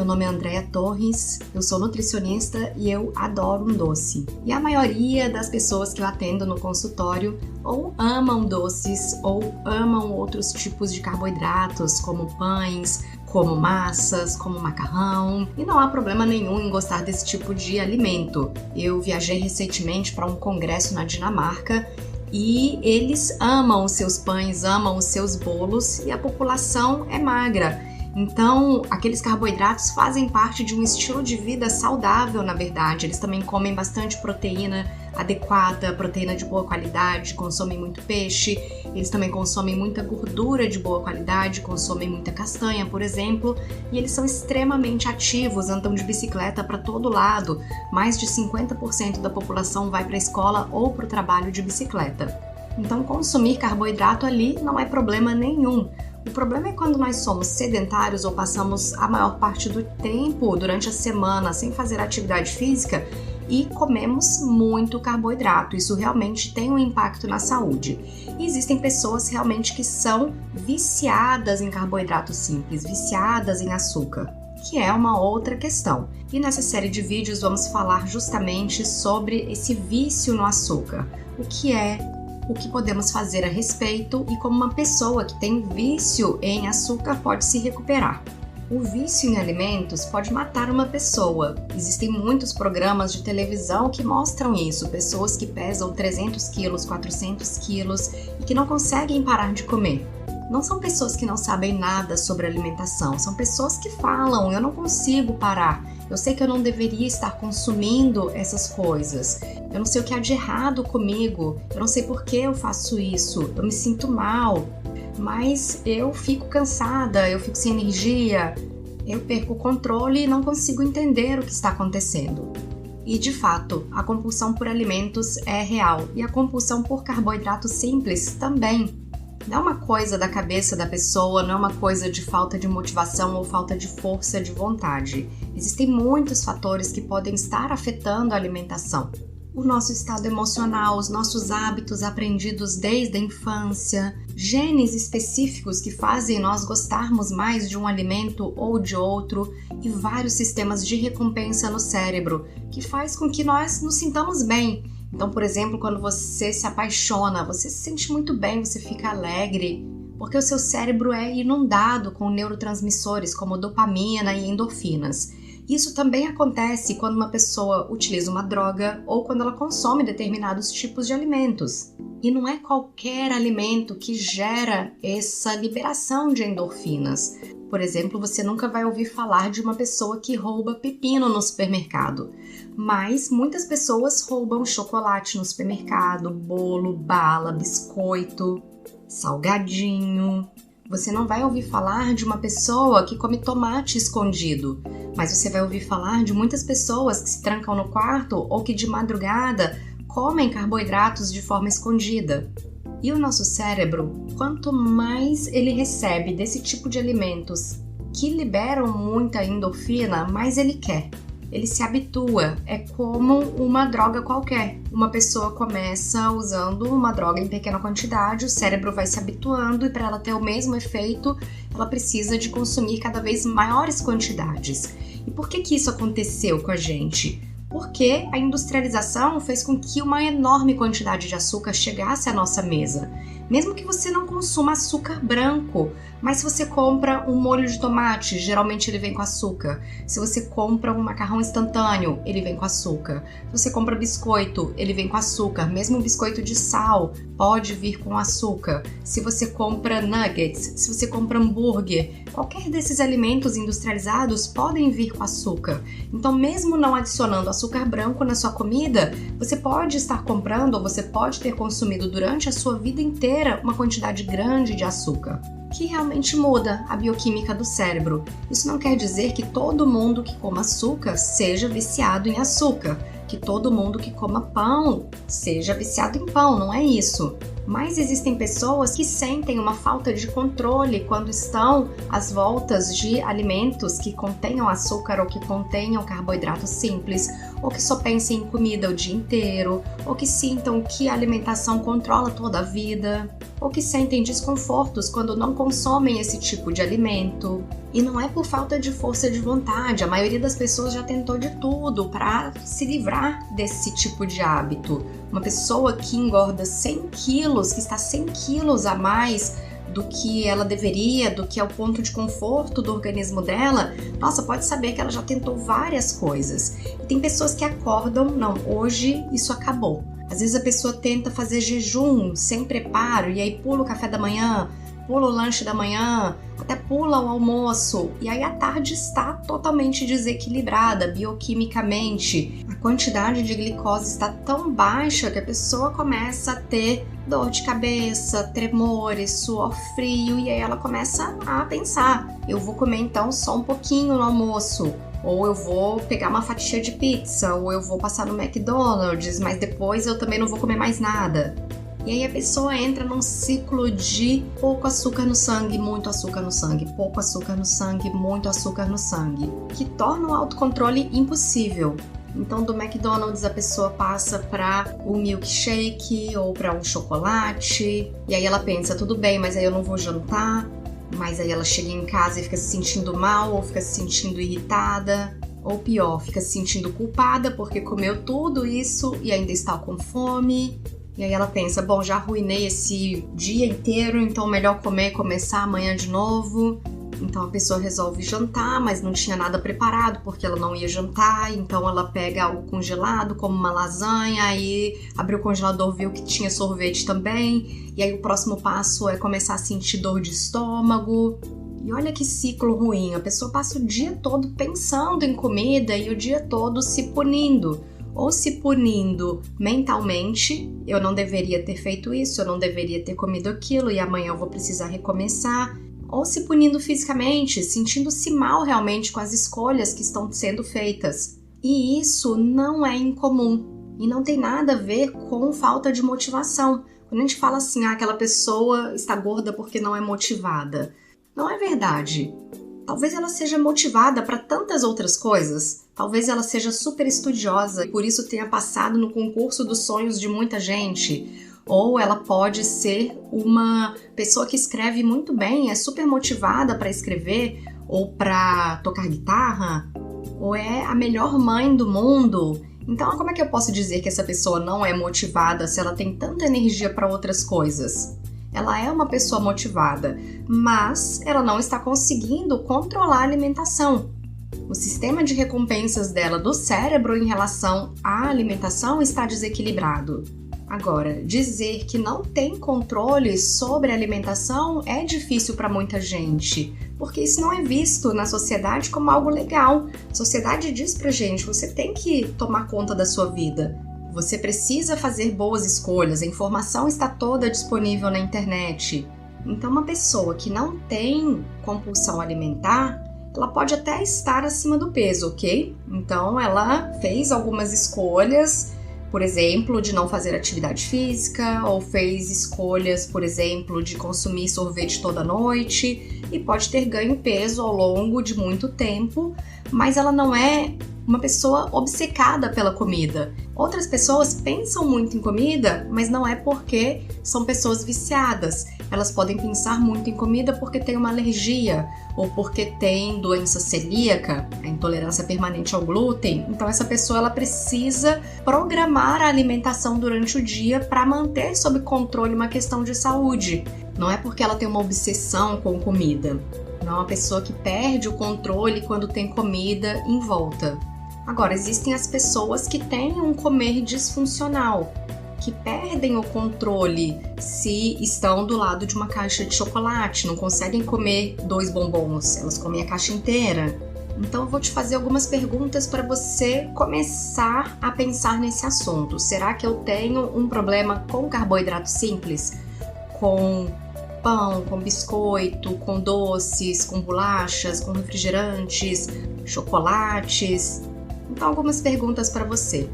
nome é Andréa Torres, eu sou nutricionista e eu adoro um doce. E a maioria das pessoas que eu atendo no consultório ou amam doces ou amam outros tipos de carboidratos, como pães, como massas, como macarrão, e não há problema nenhum em gostar desse tipo de alimento. Eu viajei recentemente para um congresso na Dinamarca e eles amam os seus pães, amam os seus bolos e a população é magra. Então, aqueles carboidratos fazem parte de um estilo de vida saudável, na verdade. Eles também comem bastante proteína adequada, proteína de boa qualidade, consomem muito peixe, eles também consomem muita gordura de boa qualidade, consomem muita castanha, por exemplo, e eles são extremamente ativos, andam de bicicleta para todo lado. Mais de 50% da população vai para a escola ou para o trabalho de bicicleta. Então, consumir carboidrato ali não é problema nenhum. O problema é quando nós somos sedentários ou passamos a maior parte do tempo durante a semana sem fazer atividade física e comemos muito carboidrato. Isso realmente tem um impacto na saúde. E existem pessoas realmente que são viciadas em carboidrato simples, viciadas em açúcar, que é uma outra questão. E nessa série de vídeos vamos falar justamente sobre esse vício no açúcar. O que é, o que podemos fazer a respeito e como uma pessoa que tem vício em açúcar pode se recuperar. O vício em alimentos pode matar uma pessoa. Existem muitos programas de televisão que mostram isso, pessoas que pesam 300 quilos, 400 quilos e que não conseguem parar de comer. Não são pessoas que não sabem nada sobre alimentação, são pessoas que falam, eu não consigo parar, eu sei que eu não deveria estar consumindo essas coisas, eu não sei o que há de errado comigo, eu não sei por que eu faço isso, eu me sinto mal, mas eu fico cansada, eu fico sem energia, eu perco o controle e não consigo entender o que está acontecendo. E de fato, a compulsão por alimentos é real e a compulsão por carboidratos simples também. Não é uma coisa da cabeça da pessoa, não é uma coisa de falta de motivação ou falta de força de vontade. Existem muitos fatores que podem estar afetando a alimentação. O nosso estado emocional, os nossos hábitos aprendidos desde a infância, genes específicos que fazem nós gostarmos mais de um alimento ou de outro e vários sistemas de recompensa no cérebro que faz com que nós nos sintamos bem. Então, por exemplo, quando você se apaixona, você se sente muito bem, você fica alegre, porque o seu cérebro é inundado com neurotransmissores como dopamina e endorfinas. Isso também acontece quando uma pessoa utiliza uma droga ou quando ela consome determinados tipos de alimentos. E não é qualquer alimento que gera essa liberação de endorfinas. Por exemplo, você nunca vai ouvir falar de uma pessoa que rouba pepino no supermercado. Mas muitas pessoas roubam chocolate no supermercado, bolo, bala, biscoito, salgadinho. Você não vai ouvir falar de uma pessoa que come tomate escondido, mas você vai ouvir falar de muitas pessoas que se trancam no quarto ou que de madrugada comem carboidratos de forma escondida. E o nosso cérebro, quanto mais ele recebe desse tipo de alimentos que liberam muita endorfina, mais ele quer. Ele se habitua, é como uma droga qualquer. Uma pessoa começa usando uma droga em pequena quantidade, o cérebro vai se habituando e para ela ter o mesmo efeito, ela precisa de consumir cada vez maiores quantidades. E por que isso aconteceu com a gente? Porque a industrialização fez com que uma enorme quantidade de açúcar chegasse à nossa mesa. Mesmo que você não consuma açúcar branco, mas se você compra um molho de tomate, geralmente ele vem com açúcar. Se você compra um macarrão instantâneo, ele vem com açúcar. Se você compra biscoito, ele vem com açúcar. Mesmo o biscoito de sal pode vir com açúcar. Se você compra nuggets, se você compra hambúrguer, qualquer desses alimentos industrializados podem vir com açúcar. Então, mesmo não adicionando açúcar branco na sua comida, você pode estar comprando ou você pode ter consumido durante a sua vida inteira uma quantidade grande de açúcar, que realmente muda a bioquímica do cérebro. Isso não quer dizer que todo mundo que coma açúcar seja viciado em açúcar, que todo mundo que coma pão seja viciado em pão, não é isso. Mas existem pessoas que sentem uma falta de controle quando estão às voltas de alimentos que contenham açúcar ou que contenham carboidratos simples, ou que só pensem em comida o dia inteiro, ou que sintam que a alimentação controla toda a vida, ou que sentem desconfortos quando não consomem esse tipo de alimento. E não é por falta de força de vontade, a maioria das pessoas já tentou de tudo para se livrar desse tipo de hábito. Uma pessoa que engorda 100 quilos, que está 100 quilos a mais do que ela deveria, do que é o ponto de conforto do organismo dela, nossa, pode saber que ela já tentou várias coisas. E tem pessoas que acordam, não, hoje isso acabou. Às vezes a pessoa tenta fazer jejum sem preparo e aí pula o café da manhã, pula o lanche da manhã, até pula o almoço, e aí a tarde está totalmente desequilibrada bioquimicamente. A quantidade de glicose está tão baixa que a pessoa começa a ter dor de cabeça, tremores, suor frio, e aí ela começa a pensar, eu vou comer então só um pouquinho no almoço, ou eu vou pegar uma fatia de pizza, ou eu vou passar no McDonald's, mas depois eu também não vou comer mais nada. E aí a pessoa entra num ciclo de pouco açúcar no sangue, muito açúcar no sangue, pouco açúcar no sangue, muito açúcar no sangue, que torna o autocontrole impossível. Então do McDonald's a pessoa passa para o milkshake ou para um chocolate, e aí ela pensa, tudo bem, mas aí eu não vou jantar, mas aí ela chega em casa e fica se sentindo mal, ou fica se sentindo irritada, ou pior, fica se sentindo culpada porque comeu tudo isso e ainda está com fome. E aí ela pensa, bom, já arruinei esse dia inteiro, então melhor comer e começar amanhã de novo. Então a pessoa resolve jantar, mas não tinha nada preparado porque ela não ia jantar, então ela pega algo congelado, como uma lasanha, aí abriu o congelador, viu que tinha sorvete também, e aí o próximo passo é começar a sentir dor de estômago. E olha que ciclo ruim, a pessoa passa o dia todo pensando em comida e o dia todo se punindo. Ou se punindo mentalmente, eu não deveria ter feito isso, eu não deveria ter comido aquilo e amanhã eu vou precisar recomeçar. Ou se punindo fisicamente, sentindo-se mal realmente com as escolhas que estão sendo feitas. E isso não é incomum e não tem nada a ver com falta de motivação. Quando a gente fala assim, aquela pessoa está gorda porque não é motivada, não é verdade. Talvez ela seja motivada para tantas outras coisas. Talvez ela seja super estudiosa e por isso tenha passado no concurso dos sonhos de muita gente. Ou ela pode ser uma pessoa que escreve muito bem, é super motivada para escrever ou para tocar guitarra, ou é a melhor mãe do mundo. Então, como é que eu posso dizer que essa pessoa não é motivada se ela tem tanta energia para outras coisas? Ela é uma pessoa motivada, mas ela não está conseguindo controlar a alimentação. O sistema de recompensas dela do cérebro em relação à alimentação está desequilibrado. Agora, dizer que não tem controle sobre a alimentação é difícil para muita gente, porque isso não é visto na sociedade como algo legal. A sociedade diz pra gente, você tem que tomar conta da sua vida. Você precisa fazer boas escolhas, a informação está toda disponível na internet. Então, uma pessoa que não tem compulsão alimentar, ela pode até estar acima do peso, ok? Então, ela fez algumas escolhas, por exemplo, de não fazer atividade física, ou fez escolhas, por exemplo, de consumir sorvete toda noite, e pode ter ganho peso ao longo de muito tempo, mas ela não é uma pessoa obcecada pela comida. Outras pessoas pensam muito em comida, mas não é porque são pessoas viciadas. Elas podem pensar muito em comida porque tem uma alergia ou porque tem doença celíaca, a intolerância permanente ao glúten. Então essa pessoa ela precisa programar a alimentação durante o dia para manter sob controle uma questão de saúde. Não é porque ela tem uma obsessão com comida. Não é uma pessoa que perde o controle quando tem comida em volta. Agora, existem as pessoas que têm um comer disfuncional, que perdem o controle se estão do lado de uma caixa de chocolate, não conseguem comer 2 bombons, elas comem a caixa inteira. Então eu vou te fazer algumas perguntas para você começar a pensar nesse assunto. Será que eu tenho um problema com carboidrato simples? Com pão, com biscoito, com doces, com bolachas, com refrigerantes, chocolates? Então, algumas perguntas para você.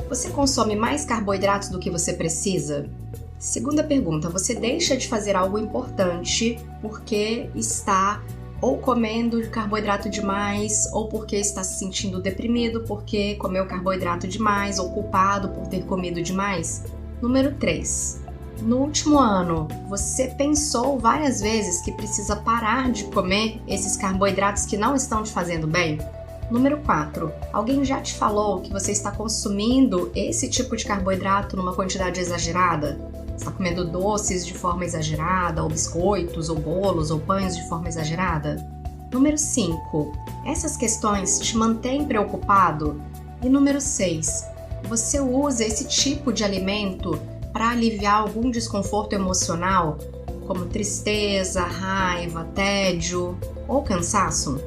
Você consome mais carboidratos do que você precisa? Segunda pergunta, você deixa de fazer algo importante porque está ou comendo carboidrato demais, ou porque está se sentindo deprimido porque comeu carboidrato demais, ou culpado por ter comido demais? Número 3. No último ano, você pensou várias vezes que precisa parar de comer esses carboidratos que não estão te fazendo bem? Número 4. Alguém já te falou que você está consumindo esse tipo de carboidrato numa quantidade exagerada? Está comendo doces de forma exagerada, ou biscoitos, ou bolos, ou pães de forma exagerada? Número 5. Essas questões te mantêm preocupado? E número 6. Você usa esse tipo de alimento para aliviar algum desconforto emocional, como tristeza, raiva, tédio ou cansaço?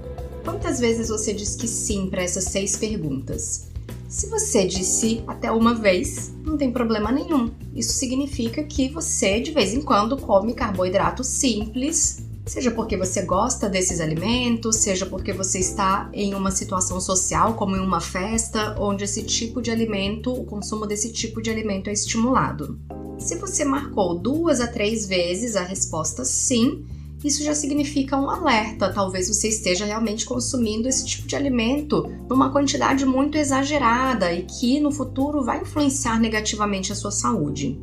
Quantas vezes você diz que sim para essas 6 perguntas? Se você disse até uma vez, não tem problema nenhum. Isso significa que você, de vez em quando, come carboidrato simples, seja porque você gosta desses alimentos, seja porque você está em uma situação social, como em uma festa, onde esse tipo de alimento, o consumo desse tipo de alimento é estimulado. Se você marcou 2 a 3 vezes a resposta sim, isso já significa um alerta. Talvez você esteja realmente consumindo esse tipo de alimento numa quantidade muito exagerada e que no futuro vai influenciar negativamente a sua saúde.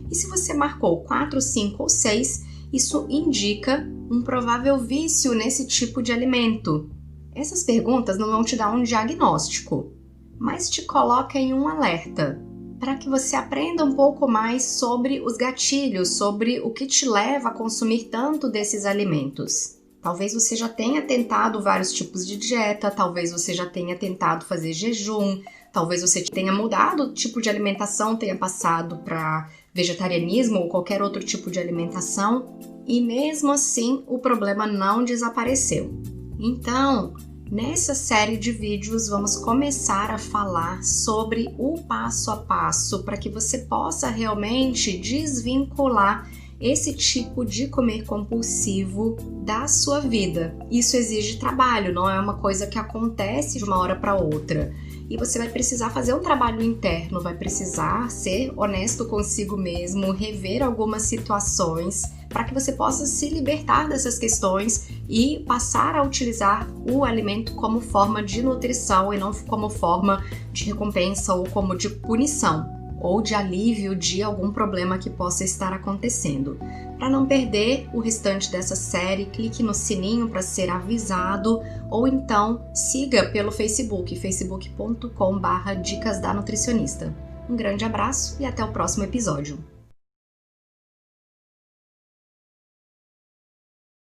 E se você marcou 4, 5 ou 6, isso indica um provável vício nesse tipo de alimento. Essas perguntas não vão te dar um diagnóstico, mas te coloca em um alerta, para que você aprenda um pouco mais sobre os gatilhos, sobre o que te leva a consumir tanto desses alimentos. Talvez você já tenha tentado vários tipos de dieta, talvez você já tenha tentado fazer jejum, talvez você tenha mudado o tipo de alimentação, tenha passado para vegetarianismo ou qualquer outro tipo de alimentação, e mesmo assim o problema não desapareceu. Então, nessa série de vídeos, vamos começar a falar sobre o passo a passo para que você possa realmente desvincular esse tipo de comer compulsivo da sua vida. Isso exige trabalho, não é uma coisa que acontece de uma hora para outra. E você vai precisar fazer um trabalho interno, vai precisar ser honesto consigo mesmo, rever algumas situações para que você possa se libertar dessas questões e passar a utilizar o alimento como forma de nutrição e não como forma de recompensa ou como de punição ou de alívio de algum problema que possa estar acontecendo. Para não perder o restante dessa série, clique no sininho para ser avisado ou então siga pelo Facebook, facebook.com/dicas da nutricionista. Um grande abraço e até o próximo episódio.